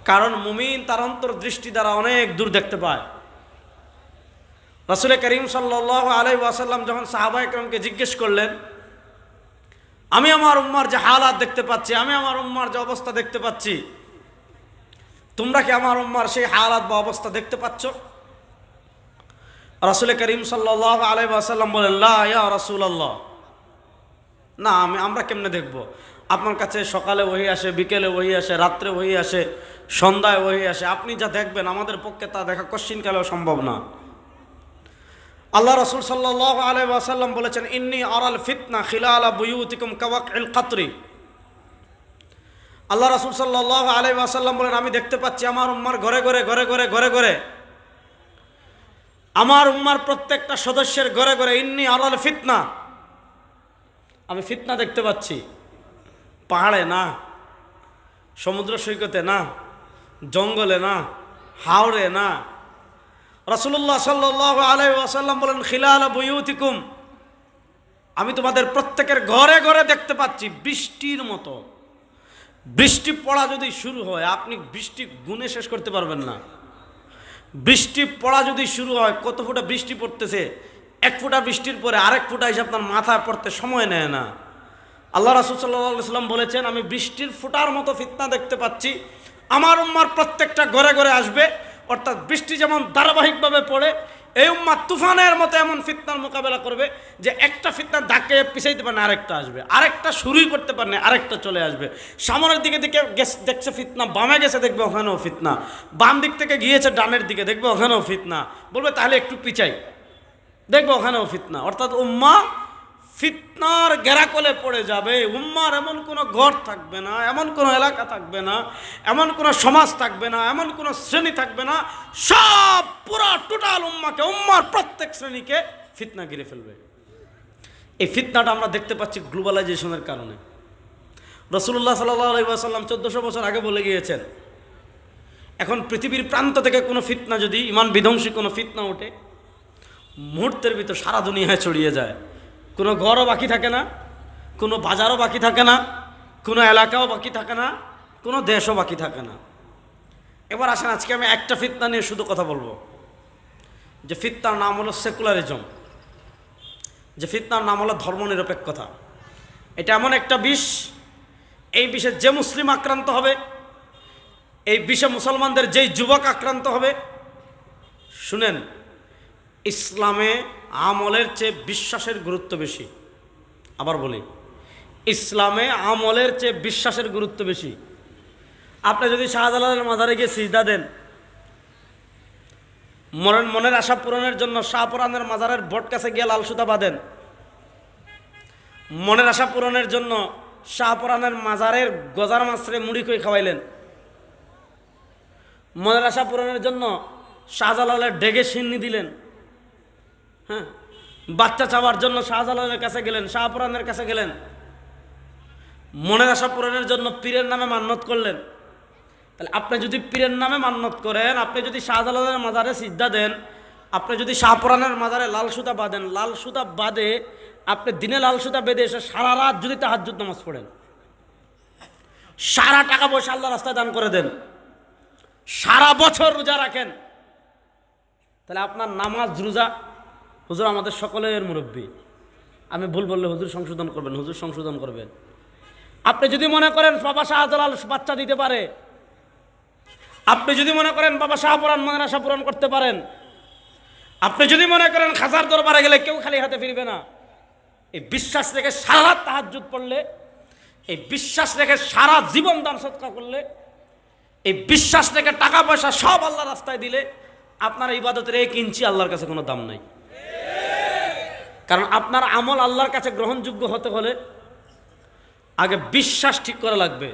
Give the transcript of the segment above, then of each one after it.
কারণ মুমিন তার অন্তর্দৃষ্টি দ্বারা অনেক দূর দেখতে পায়। রাসূল করিম সাল্লাল্লাহু আলাইহি ওয়াসাল্লাম যখন সাহাবায়ে কেরামকে জিজ্ঞেস করলেন, আমি আমার উম্মার যে হালাত দেখতে পাচ্ছি, আমি আমার উম্মার যে অবস্থা দেখতে পাচ্ছি, তোমরা কি আমার উম্মার সেই হালাত বা অবস্থা দেখতে পাচ্ছ? রাসূল করিম সাল্লাল্লাহু আলাইহি ওয়াসাল্লাম বলেন, লা ইয়া রাসূলুল্লাহ, না আমরা কেমনে দেখব? আপনার কাছে সকালে ওহী আসে, বিকেলে ওহী আসে, রাত্রে ওহী আসে, সন্ধ্যায় ওহী আসে, আপনি যা দেখবেন আমাদের পক্ষে তা দেখা কশ্চিনকালেও সম্ভব না। আল্লাহ রাসূল সাল্লাল্লাহু আলাইহি ওয়াসাল্লাম বলেছেন, ইন্নী আরাল ফিতনা খিলালা বুয়ুতিকুম কাওয়াকিল কাতরি। আল্লাহ রাসূল সাল্লাল্লাহু আলাইহি ওয়াসাল্লাম বলেন, আমি দেখতে পাচ্ছি আমার উম্মার ঘরে ঘরে ঘরে ঘরে ঘরে ঘরে, আমার উম্মার প্রত্যেকটা সদস্যের ঘরে ঘরে ইন্নী আরাল ফিতনা, আমি ফিতনা দেখতে পাচ্ছি। পাহাড়ে না, সমুদ্র সৈকতে না, জঙ্গলে না, হাওড়ে না। রাসূলুল্লাহ সাল্লাল্লাহু আলাইহি ওয়াসাল্লাম বলেন, খিলালা বুয়ুতিকুম, আমি তোমাদের প্রত্যেকের ঘরে ঘরে দেখতে পাচ্ছি বৃষ্টির মতো। বৃষ্টি পড়া যদি শুরু হয়, আপনি বৃষ্টি গুণে শেষ করতে পারবেন না। বৃষ্টি পড়া যদি শুরু হয়, কত ফোঁটা বৃষ্টি পড়তেছে, এক ফোঁটা বৃষ্টির পরে আরেক ফোঁটা এসে আপনার মাথায় পড়তে সময় নেয় না। আল্লাহ রাসূল সাল্লাল্লাহু আলাইহি ওয়াসাল্লাম বলেছেন, আমি বৃষ্টির ফোঁটার মতো ফিতনা দেখতে পাচ্ছি, আমার উম্মার প্রত্যেকটা ঘরে ঘরে আসবে। অর্থাৎ বৃষ্টি যেমন ধারাবাহিকভাবে পড়ে, এই উম্মাহ তুফানের মতো এমন ফিতনার মোকাবেলা করবে যে একটা ফিতনা ধাক্কে পিছাইতে পারে না, আরেকটা আসবে, আরেকটা শুরুই করতে পারে না, আরেকটা চলে আসবে। সামনের দিকে দিকে দেখছে ফিতনা, বামে গেছে দেখবে ওখানেও ফিতনা, বাম দিক থেকে গিয়েছে ডানের দিকে দেখবে ওখানেও ফিতনা, বলবে তাহলে একটু পিছাই, দেখবে ওখানেও ফিতনা। অর্থাৎ উম্মাহ ফিতনার গেরাকলে পড়ে যাবে। উম্মার এমন কোনো ঘর থাকবে না, এমন কোনো এলাকা থাকবে না, এমন কোনো সমাজ থাকবে না, এমন কোনো শ্রেণী থাকবে না, সব পুরা টোটাল উম্মাকে, উম্মার প্রত্যেক শ্রেণীকে ফিতনা ঘিরে ফেলবে। এই ফিতনাটা আমরা দেখতে পাচ্ছি গ্লোবালাইজেশনের কারণে। রাসূলুল্লাহ সাল্লাল্লাহু আলাইহি ওয়াসাল্লাম 1400 বছর আগে বলে গিয়েছেন, এখন পৃথিবীর প্রান্ত থেকে কোনো ফিতনা যদি, ইমান বিধ্বংসী কোনো ফিতনা ওঠে, মুহূর্তের ভিতর সারা দুনিয়ায় ছড়িয়ে যায়। কোনো ঘরও বাকি থাকে না, কোনো বাজারও বাকি থাকে না, কোনো এলাকাও বাকি থাকে না, কোনো দেশও বাকি থাকে না। এবার আসেন, আজকে আমি একটা ফিতনা নিয়ে শুধু কথা বলবো, যে ফিতনার নাম হলো সেকুলারিজম, যে ফিতনার নাম হলো ধর্মনিরপেক্ষতা। এটা এমন একটা বিষ, এই বিষে যে মুসলিম আক্রান্ত হবে, এই বিষে মুসলমানদের যেই যুবক আক্রান্ত হবে, শুনেন, ইসলামে আমলের চেয়ে বিশ্বাসের গুরুত্ব বেশি। আবার বলি, ইসলামে আমলের চেয়ে বিশ্বাসের গুরুত্ব বেশি। আপনি যদি শাহজালালের মাজারে গিয়ে সিজদা দেন, মনের আশা পূরণের জন্য শাহপুরানের মাজারের বট কাছে গিয়ে লাল সুতা বাঁধেন, মনের আশা পূরণের জন্য শাহপুরানের মাজারের গজার মাছরে মুড়ি করে খাওয়াইলেন, মনের আশা পূরণের জন্য শাহজালালের ডেগে সিন্নি দিলেন, হ্যাঁ, বাচ্চা চাওয়ার জন্য শাহজালালের কাছে গেলেন, শাহপুরানের কাছে গেলেন, মনের আশা পূরণের জন্য পীরের নামে মান্যত করলেন। তাহলে আপনি যদি পীরের নামে মান্যত করেন, আপনি যদি শাহজালালের মাজারে সিজদা দেন, আপনি যদি শাহপুরানের মাজারে লাল সুতা বাঁধেন, লাল সুতা বাঁধে আপনি দিনে লাল সুতা বেঁধে এসে সারা রাত যদি তাহাজ্জুদ নামাজ পড়েন, সারা টাকা পয়সা আল্লাহ রাস্তায় দান করে দেন, সারা বছর রোজা রাখেন, তাহলে আপনার নামাজ রোজা, হুজুর আমাদের সকলের মুরব্বী, আমি ভুল বললে হুজুর সংশোধন করবেন, হুজুর সংশোধন করবেন। আপনি যদি মনে করেন বাবা শাহজালাল বাচ্চা দিতে পারে, আপনি যদি মনে করেন বাবা শাহপুরান মনের আশা পূরণ করতে পারেন, আপনি যদি মনে করেন খাজার দরবারে গেলে কেউ খালি হাতে ফিরবে না, এই বিশ্বাস রেখে সারা রাত তাহাজ্জুদ পড়লে, এই বিশ্বাস রেখে সারা জীবন দান সৎকার করলে, এই বিশ্বাস রেখে টাকা পয়সা সব আল্লাহ রাস্তায় দিলে, আপনার ইবাদতের 1 ইঞ্চি আল্লাহর কাছে কোনো দাম নাই। কারণ আপনার আমল আল্লাহর কাছে গ্রহণযোগ্য হতে হলে আগে বিশ্বাস ঠিক করা লাগবে।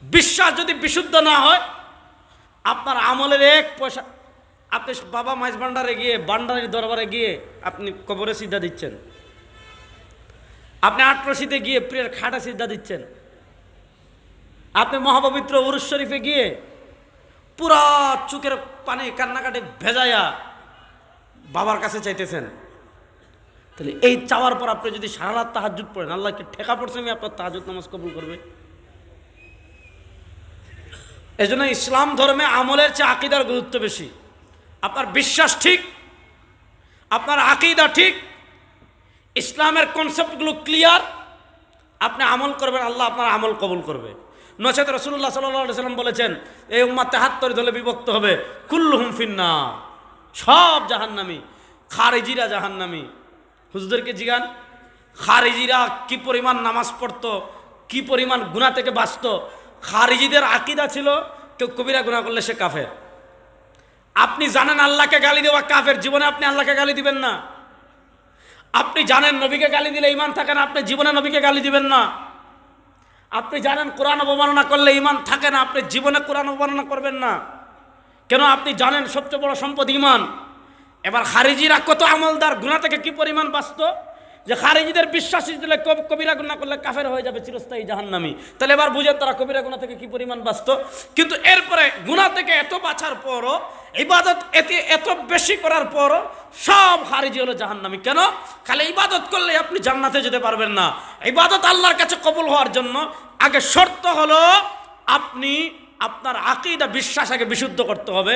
বিশ্বাস যদি বিশুদ্ধ না হয়, আপনার আমলের 1 পয়সা, আপনি বাবা মাইজ ভান্ডারে গিয়ে, ভান্ডারের দরবারে গিয়ে আপনি কবরে সিজদা দিচ্ছেন, আপনি আটরশিতে গিয়ে প্রিয়ের খাটে সিজদা দিচ্ছেন, আপনি মহাপবিত্র উরুস শরীফে গিয়ে পুরা চোখের পানি কান্নাকাটি ভেজায়া বাবার কাছে চাইতেছেন, তাহলে এই চাওয়ার পর আপনি যদি সারা রাত তাহাজ্জুদ পড়েন, আল্লাহকে ঠেকা পড়ছে আমি আপনার তাহাজ্জুদ নামাজ কবুল করবে? এজন্য ইসলাম ধর্মে আমলের চেয়ে আকীদার গুরুত্ব বেশি। আপনার বিশ্বাস ঠিক, আপনার আকীদা ঠিক, ইসলামের কনসেপ্টগুলো ক্লিয়ার, আপনি আমল করবেন, আল্লাহ আপনার আমল কবুল করবে। নচেত রাসূলুল্লাহ সাল্লাল্লাহু আলাইহি ওয়াসাল্লাম বলেছেন, এই উম্মাত ৭৩ দলে বিভক্ত হবে, কুল্লুহুম ফিন্নার, সব জাহান্নামী, খারিজিরা জাহান্নামী। হুজুরদেরকে জিগান, খারিজিরা কি পরিমাণ নামাজ পড়তো, কি পরিমাণ গুনাহ থেকে বাঁচত। খারিজিদের আকীদা ছিল কেউ কবিরা গুনাহ করলে সে কাফের। আপনি জানেন আল্লাহকে গালি দেওয়া কাফের, জীবনে আপনি আল্লাহকে গালি দিবেন না। আপনি জানেন নবীকে গালি দিলে ঈমান থাকে না, আপনি জীবনে নবীকে গালি দিবেন না। আপনি জানেন কোরআন অবমাননা করলে ঈমান থাকে না, আপনি জীবনে কোরআন অবমাননা করবেন না। কেন? আপনি জানেন সবচেয়ে বড় সম্পদ ঈমান। এবার খারিজিরা কত আমলদার, গুনাহ থেকে কি পরিমাণ বাঁচত, যে খারিজিদের বিশ্বাসী দিলে কবিরা গুনাহ করলে কাফের হয়ে যাবে, চিরস্থায়ী জাহান্নামী। তাহলে এবার বুঝেন তারা কবিরা গুনাহ থেকে কি পরিমাণ বাঁচত। কিন্তু এরপরে গুনাহ থেকে এত বাঁচার পরও, ইবাদত এত বেশি করার পরও সব খারিজি হলো জাহান্নামী। কেন? খালি ইবাদত করলে আপনি জান্নাতে যেতে পারবেন না। ইবাদত আল্লাহর কাছে কবুল হওয়ার জন্য আগে শর্ত হলো আপনি আপনার আকীদা বিশ্বাস আগে বিশুদ্ধ করতে হবে।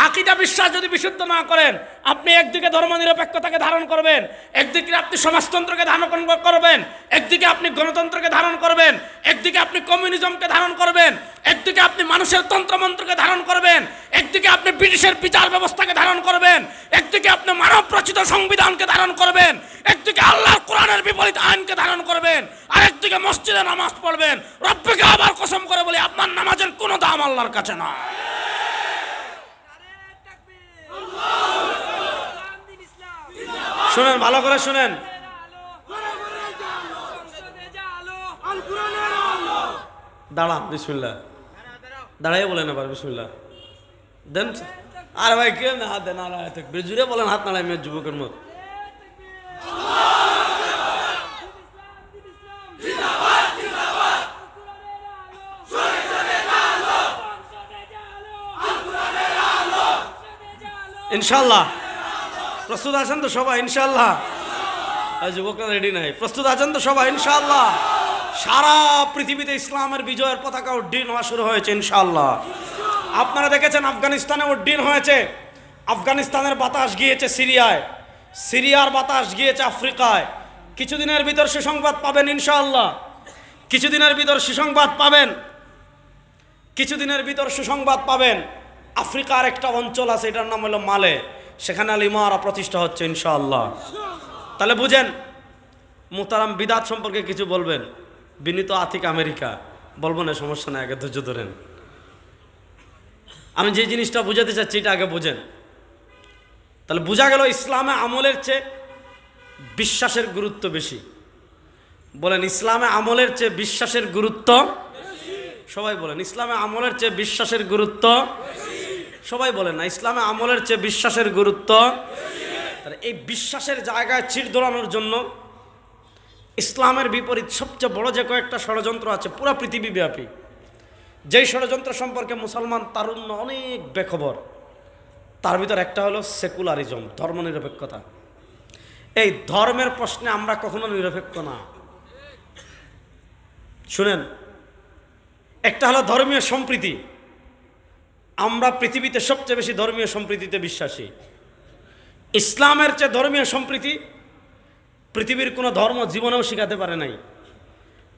আকীদা বিশ্বাস যদি বিশুদ্ধ না করেন, আপনি একদিকে ধর্মনিরপেক্ষতাকে ধারণ করবেন, একদিকে আপনি সমাজতন্ত্রকে ধারণ করবেন, একদিকে আপনি গণতন্ত্রকে ধারণ করবেন, একদিকে আপনি কমিউনিজমকে ধারণ করবেন, একদিকে আপনি মানুষের তন্ত্রমন্ত্রকে ধারণ করবেন, একদিকে আপনি ব্রিটিশের বিচার ব্যবস্থাকে ধারণ করবেন, একদিকে আপনি মানব রচিত সংবিধানকে ধারণ করবেন, একদিকে আল্লাহর কোরআনের বিপরীত আইনকে ধারণ করবেন, আর একদিকে মসজিদে নামাজ পড়বেন। রব্বিকে আবার কসম করে বলি, আপনার নামাজের কোনো দাম আল্লাহর কাছে না। শুনেন, ভালো করে শুনেন। দাঁড়ান, বিসমিল্লাহ। দাঁড়াই বলেন আবার বিসমিল্লাহ দেন। আরে ভাই কে না হাত দেন, আর জুড়ে বলেন, হাত নাড়াই মেয়ের যুবকের মত। ইনশাল্লাহ প্রস্তুত আছেন তো সবাই? ইনশাল্লাহ। যুবকরা রেডি নাই? প্রস্তুত আছেন তো সবাই? ইনশাল্লাহ। সারা পৃথিবীতে ইসলামের বিজয়ের পতাকা উড্ডীন হওয়া শুরু হয়েছে ইনশাল্লাহ। আপনারা দেখেছেন আফগানিস্তানে উড্ডীন হয়েছে, আফগানিস্তানের বাতাস গিয়েছে সিরিয়ায়, সিরিয়ার বাতাস গিয়েছে আফ্রিকায়। কিছুদিনের ভিতর সুসংবাদ পাবেন ইনশাআল্লাহ, কিছুদিনের ভিতর সুসংবাদ পাবেন, কিছুদিনের ভিতর সুসংবাদ পাবেন। আফ্রিকার একটা অঞ্চল আছে, এটার নাম হলো মালে, সেখানে আল ইমারা প্রতিষ্ঠা হচ্ছে ইনশাআল্লাহ। তাহলে বুঝেন, মুহতারাম বিদাত সম্পর্কে কিছু বলবেন? বিনীত আতিক আমেরিকা বলবো না, সমস্যা নেই, আগে ধৈর্য ধরেন। আমি যে জিনিসটা বুঝাতে চাচ্ছি এটা আগে বুঝেন। তাহলে বোঝা গেল ইসলামে আমলের চেয়ে বিশ্বাসের গুরুত্ব বেশি। বলেন, ইসলামে আমলের চেয়ে বিশ্বাসের গুরুত্ব। সবাই বলেন, ইসলামে আমলের চেয়ে বিশ্বাসের গুরুত্ব। সবাই বলেন না, ইসলামে আমলের চেয়ে বিশ্বাসের গুরুত্ব। তাহলে এই বিশ্বাসের জায়গায় চিড় দোলানোর জন্য ইসলামের বিপরীত সবচেয়ে বড় যে কয়েকটা ষড়যন্ত্র আছে পুরো পৃথিবীব্যাপী, যেই ষড়যন্ত্র সম্পর্কে মুসলমান তারুণ্য অনেক বেখবর, তার ভিতর একটা হলো সেকুলারিজম, ধর্মনিরপেক্ষতা। এই ধর্মের প্রশ্নে আমরা কখনো নিরপেক্ষ না। শুনেন, একটা হলো ধর্মীয় সম্প্রীতি। আমরা পৃথিবীতে সবচেয়ে বেশি ধর্মীয় সম্প্রীতিতে বিশ্বাসী। ইসলামের চেয়ে ধর্মীয় সম্প্রীতি পৃথিবীর কোনো ধর্ম জীবনেও শেখাতে পারে নাই।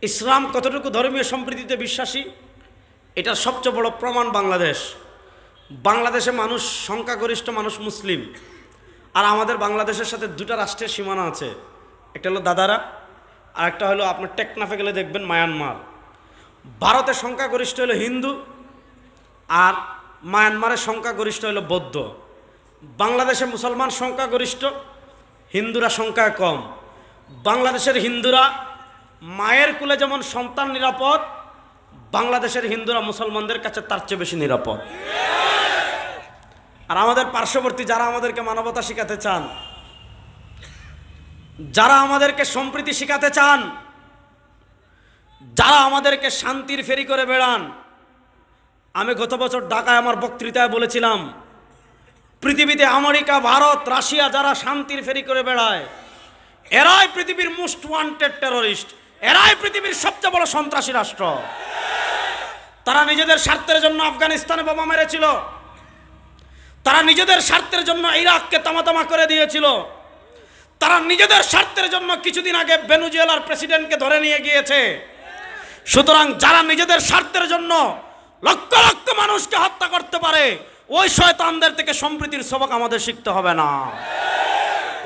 ইসলাম কতটুকু ধর্মীয় সম্প্রীতিতে বিশ্বাসী, এটার সবচেয়ে বড় প্রমাণ বাংলাদেশ। বাংলাদেশে মানুষ, সংখ্যাগরিষ্ঠ মানুষ মুসলিম, আর আমাদের বাংলাদেশের সাথে দুটা রাষ্ট্রের সীমানা আছে, একটা হলো দাদারা, আর একটা হলো আপনার টেকনাফে গেলে দেখবেন মায়ানমার। ভারতের সংখ্যাগরিষ্ঠ হলো হিন্দু, আর মায়ানমারের সংখ্যাগরিষ্ঠ হলো বৌদ্ধ। বাংলাদেশে মুসলমান সংখ্যাগরিষ্ঠ, হিন্দুরা সংখ্যায় কম। বাংলাদেশের হিন্দুরা মায়ের কুলে যেমন সন্তান নিরাপদ, বাংলাদেশের হিন্দুরা মুসলমানদের কাছে তার চেয়ে বেশি নিরাপদ। আর আমাদের পার্শ্ববর্তী যারা আমাদেরকে মানবতা শিখাতে চান, যারা আমাদেরকে সম্প্রীতি শিখাতে চান, যারা আমাদেরকে শান্তির ফেরি করে বেড়ান, আমি গত বছর ঢাকায় আমার বক্তৃতায় বলেছিলাম, পৃথিবীতে আমেরিকা, ভারত, রাশিয়া যারা শান্তির ফেরি করে বেড়ায়, এরাই পৃথিবীর মোস্ট ওয়ান্টেড টেররিস্ট, এরাই পৃথিবীর সবচেয়ে বড় সন্ত্রাসী রাষ্ট্র। তারা নিজেদের স্বার্থের জন্য আফগানিস্তানে বোমা মেরেছিল, তারা নিজেদের স্বার্থের জন্য ইরাককে তামাতামা করে দিয়েছিল, তারা নিজেদের স্বার্থের জন্য কিছুদিন আগে ভেনেজুয়েলার প্রেসিডেন্টকে ধরে নিয়ে গিয়েছে। সুতরাং যারা নিজেদের স্বার্থের জন্য লক্ষ লক্ষ মানুষকে হত্যা করতে পারে, ওই শয়তানদের থেকে সম্প্রীতির সবক আমাদের শিখতে হবে না,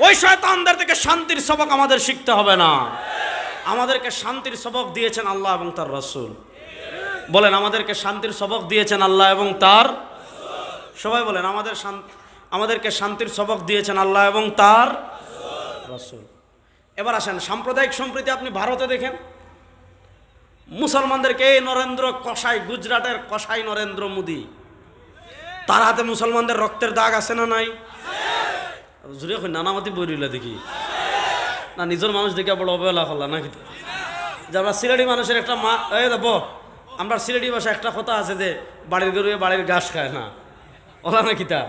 ওই শয়তানদের থেকে শান্তির সবক আমাদের শিখতে হবে না। আমাদেরকে শান্তির সবক দিয়েছেন আল্লাহ এবং তার রাসূল। বলেন, আমাদেরকে শান্তির সবক দিয়েছেন আল্লাহ এবং তার, সবাই বলেন, আমাদেরকে শান্তির সবক দিয়েছেন আল্লাহ এবং তার রাসূল। এবার আসেন সাম্প্রদায়িক সম্প্রীতি। আপনি ভারতে দেখেন মুসলমানদেরকে, এই নরেন্দ্র কসাই, গুজরাটের কসাই নরেন্দ্র মোদী, তার হাতে মুসলমানদের রক্তের দাগ আছে না নাই? জুড়ে নানামতি বই রইলা দেখি না, নিজের মানুষ দেখে বড় অবহেলা করলা নাকি? যে আমরা সিলেটি মানুষের একটা মা, এই দেখো আমরা সিলেটি ভাষায় একটা কথা আছে যে বাড়ির গরুয়ে বাড়ির ঘাস খায় না, ওলা নাকি তা?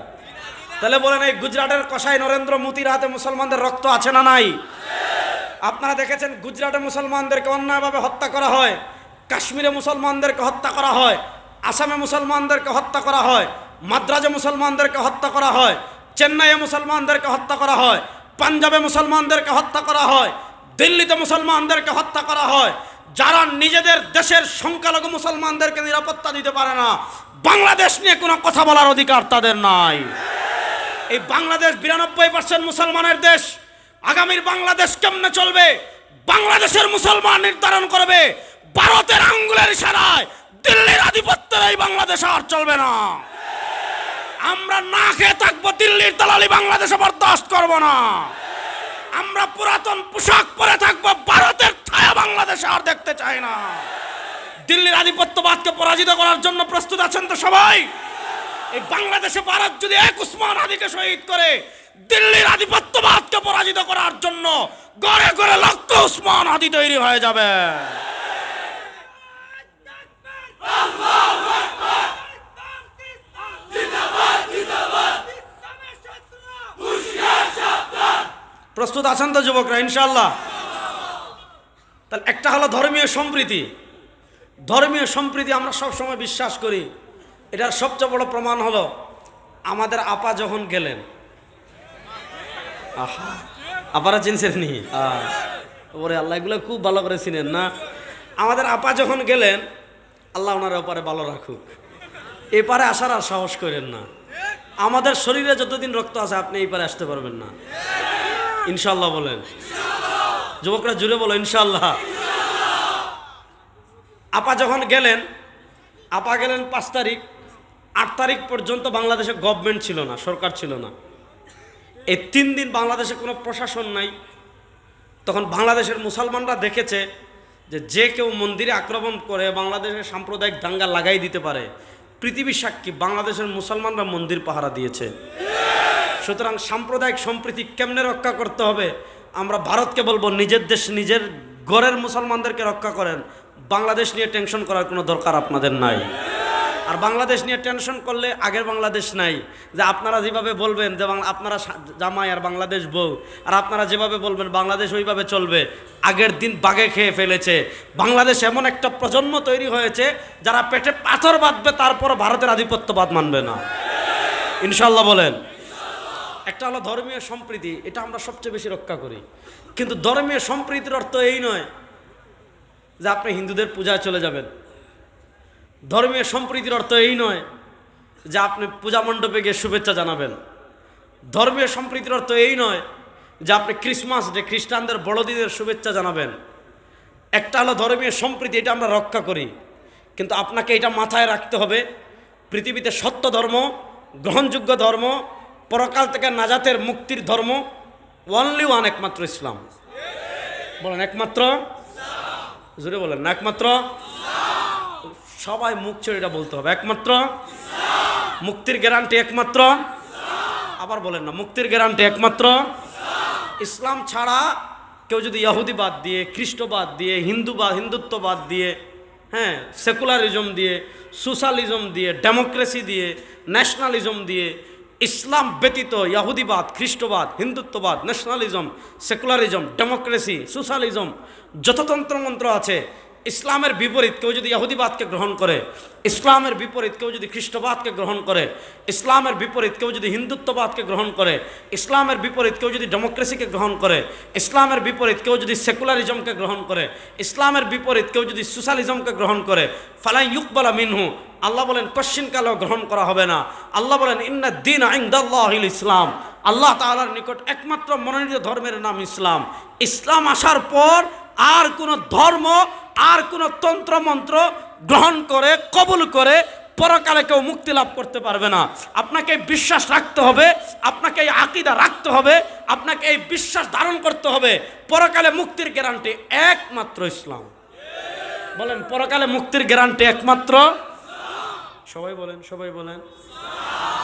তাহলে বলেন, এই গুজরাটের কসাই নরেন্দ্র মোদীর হাতে মুসলমানদের রক্ত আছে না নাই? আপনারা দেখেছেন গুজরাটে মুসলমানদেরকে অন্যায়ভাবে হত্যা করা হয়, কাশ্মীরে মুসলমানদেরকে হত্যা করা হয়, আসামে মুসলমানদেরকে হত্যা করা হয়, মাদ্রাজে মুসলমানদেরকে হত্যা করা হয়, চেন্নাইয়ে মুসলমানদেরকে হত্যা করা হয়, পাঞ্জাবে মুসলমানদেরকে হত্যা করা হয়, দিল্লিতে মুসলমানদেরকে হত্যা করা হয়। যারা নিজেদের দেশের সংখ্যালঘু মুসলমানদেরকে নিরাপত্তা দিতে পারে না, বাংলাদেশ নিয়ে কোনো কথা বলার অধিকার তাদের নাই। এই বাংলাদেশ 92% মুসলমানের দেশ। আগামীর বাংলাদেশ কেমনে চলবে বাংলাদেশের মুসলমান নির্ধারণ করবে। ভারতের আঙ্গুলের ইশারায় দিল্লির আধিপত্যের এই বাংলাদেশ আর চলবে না। আমরা না খেয়ে থাকবো, দিল্লির দালালি বাংলাদেশে বরদাস্ত করব না। আমরা পুরাতন পোশাক পরে থাকবো, ভারতের ছায়া বাংলাদেশে আর দেখতে চাই না। দিল্লির আধিপত্যবাদকে পরাজিত করার জন্য প্রস্তুত আছেন তো সবাই? এই বাংলাদেশে ভারত যদি এক উসমান হাদিকে শহীদ করে, দিল্লির আধিপত্যবাদকে পরাজিত করার জন্য গড়ে গড়ে লক্ষ উসমান হাদি তৈরি হয়ে যাবে। প্রস্তুত আছেন তো যুবকরা? ইনশাআল্লাহ। তাহলে একটা হলো ধর্মীয় সম্প্রীতি। ধর্মীয় সম্প্রীতি আমরা সবসময় বিশ্বাস করি। এটার সবচেয়ে বড় প্রমাণ হলো আমাদের আপা যখন গেলেন, আপারা চিনছেন নি? ওরে আল্লাহ, এগুলো খুব ভালো করে চিনেন না? আমাদের আপা যখন গেলেন, আল্লাহ ওনার ওপারে ভালো রাখুক, এপারে আসার আর সাহস করেন না। আমাদের শরীরে যতদিন রক্ত আছে আপনি এই পারে আসতে পারবেন না। ইনশাল্লাহ বলেন যুবকরা, জুড়ে বলো ইনশাল্লাহ। আপা যখন গেলেন, আপা গেলেন 5 তারিখ। 8 তারিখ পর্যন্ত বাংলাদেশে গভর্নমেন্ট ছিল না, সরকার ছিল না। এই 3 দিন বাংলাদেশে কোনো প্রশাসন নাই। তখন বাংলাদেশের মুসলমানরা দেখেছে যে যে কেউ মন্দিরে আক্রমণ করে বাংলাদেশের সাম্প্রদায়িক দাঙ্গা লাগাই দিতে পারে। পৃথিবী সাক্ষী, বাংলাদেশের মুসলমানরা মন্দির পাহারা দিয়েছে। সুতরাং সাম্প্রদায়িক সম্প্রীতি কেমনে রক্ষা করতে হবে? আমরা ভারতকে বলবো, নিজের দেশ নিজের ঘরের মুসলমানদেরকে রক্ষা করেন, বাংলাদেশ নিয়ে টেনশন করার কোনো দরকার আপনাদের নাই। আর বাংলাদেশ নিয়ে টেনশন করলে আগের বাংলাদেশ নাই। যে আপনারা যেভাবে বলবেন যে আপনারা জামাই আর বাংলাদেশ বউ, আর আপনারা যেভাবে বলবেন বাংলাদেশ ওইভাবে চলবে, আগের দিন বাগে খেয়ে ফেলেছে। বাংলাদেশ এমন একটা প্রজন্ম তৈরি হয়েছে যারা পেটে পাথর বাঁধবে, তারপর ভারতের আধিপত্যবাদ মানবে না। ইনশাল্লাহ বলেন। একটা হলো ধর্মীয় সম্প্রীতি, এটা আমরা সবচেয়ে বেশি রক্ষা করি। কিন্তু ধর্মীয় সম্প্রীতির অর্থ এই নয় যে আপনি হিন্দুদের পূজায় চলে যাবেন। ধর্মীয় সম্প্রীতির অর্থ এই নয় যে আপনি পূজা মণ্ডপে গিয়ে শুভেচ্ছা জানাবেন। ধর্মীয় সম্প্রীতির অর্থ এই নয় যে আপনি ক্রিসমাস ডে খ্রিস্টানদের বড়দিনের শুভেচ্ছা জানাবেন। একটা হলো ধর্মীয় সম্প্রীতি, এটা আমরা রক্ষা করি। কিন্তু আপনাকে এটা মাথায় রাখতে হবে, পৃথিবীতে সত্য ধর্ম, গ্রহণযোগ্য ধর্ম, পরকাল থেকে নাজাতের মুক্তির ধর্ম অনলি ওয়ান, একমাত্র ইসলাম। বলেন একমাত্র, জোরে বলেন না একমাত্র। সবাই মুখ ছেড়ে এটা বলতে হবে, একমাত্র। মুক্তির গ্যারান্টি একমাত্র। আবার বলেন না, মুক্তির গ্যারান্টি একমাত্র ইসলাম ছাড়া। কেউ যদি ইহুদি বাদ দিয়ে, খ্রিস্ট বাদ দিয়ে, হিন্দুত্ব বাদ দিয়ে, হ্যাঁ, সেকুলারিজম দিয়ে, সোশ্যালিজম দিয়ে, ডেমোক্রেসি দিয়ে, ন্যাশনালিজম দিয়ে, ইসলাম ব্যতীত ইহুদিবাদ, খ্রিস্টবাদ, হিন্দুত্ববাদ, ন্যাশনালিজম, সেকুলারিজম, ডেমোক্রেসি, সোশ্যালিজম, যত তন্ত্রমন্ত্র আছে ইসলামের বিপরীত কেউ যদি ইহুদিবাদকে গ্রহণ করে, ইসলামের বিপরীত কেউ যদি খ্রিস্টবাদকে গ্রহণ করে, ইসলামের বিপরীত কেউ যদি হিন্দুত্ববাদকে গ্রহণ করে, ইসলামের বিপরীত কেউ যদি ডেমোক্রেসিকে গ্রহণ করে, ইসলামের বিপরীত কেউ যদি সেকুলারিজমকে গ্রহণ করে, ইসলামের বিপরীত কেউ যদি সোশ্যালিজমকে গ্রহণ করে, ফালাই ইউকবালা মিনহু, আল্লাহ বলেন কশ্চিনকালেও গ্রহণ করা হবে না। আল্লাহ বলেন ইন্নাদ-দীনা ইনদাল্লাহিল ইসলাম, আল্লাহ তাআলার নিকট একমাত্র মনোনীত ধর্মের নাম ইসলাম। ইসলাম আসার পর আর কোনো ধর্ম, আর কোনো তন্ত্রমন্ত্র গ্রহণ করে কবুল করে পরকালে কেউ মুক্তি লাভ করতে পারবে না। আপনাকে বিশ্বাস রাখতে হবে, আপনাকে এই আকীদা রাখতে হবে, আপনাকে এই বিশ্বাস ধারণ করতে হবে, পরকালে মুক্তির গ্যারান্টি একমাত্র ইসলাম। বলেন পরকালে মুক্তির গ্যারান্টি একমাত্র, সবাই বলেন, সবাই বলেন,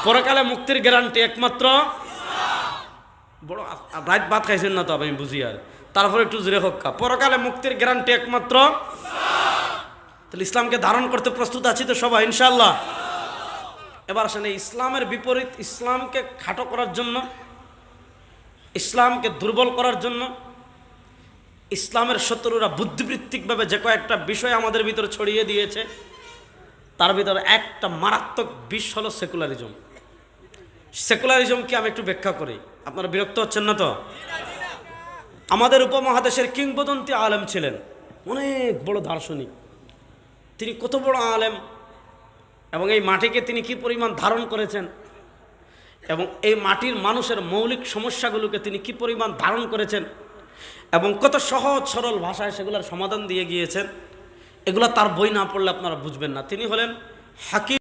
পরকালে মুক্তির গ্যারান্টি একমাত্র। বড় রাত ভাত খাইছেন না তো আমি বুঝি, আর তারপরে একটু জোরে হক্কা, পরকালে মুক্তির গ্যারান্টি একমাত্র। তাহলে ইসলামকে ধারণ করতে প্রস্তুত আছি তো সবাই ইনশাআল্লাহ? এবার আসেন এই ইসলামের বিপরীত, ইসলামকে খাটো করার জন্য, ইসলামকে দুর্বল করার জন্য ইসলামের শত্রুরা বুদ্ধিবৃত্তিকভাবে যে কয়েকটা বিষয় আমাদের ভিতরে ছড়িয়ে দিয়েছে, তার ভিতরে একটা মারাত্মক বিষ হলো সেকুলারিজম। সেকুলারিজমকে আমি একটু ব্যাখ্যা করি, আপনারা বিরক্ত হচ্ছেন না তো? আমাদের উপমহাদেশের কিংবদন্তি আলেম ছিলেন, অনেক বড় দার্শনিক, তিনি কত বড় আলেম, এবং এই মাটিকে তিনি কি পরিমাণ ধারণ করেছেন, এবং এই মাটির মানুষের মৌলিক সমস্যাগুলোকে তিনি কি পরিমাণ ধারণ করেছেন, এবং কত সহজ সরল ভাষায় সেগুলোর সমাধান দিয়ে গিয়েছেন, এগুলো তার বই না পড়লে আপনারা বুঝবেন না। তিনি হলেন হাকিম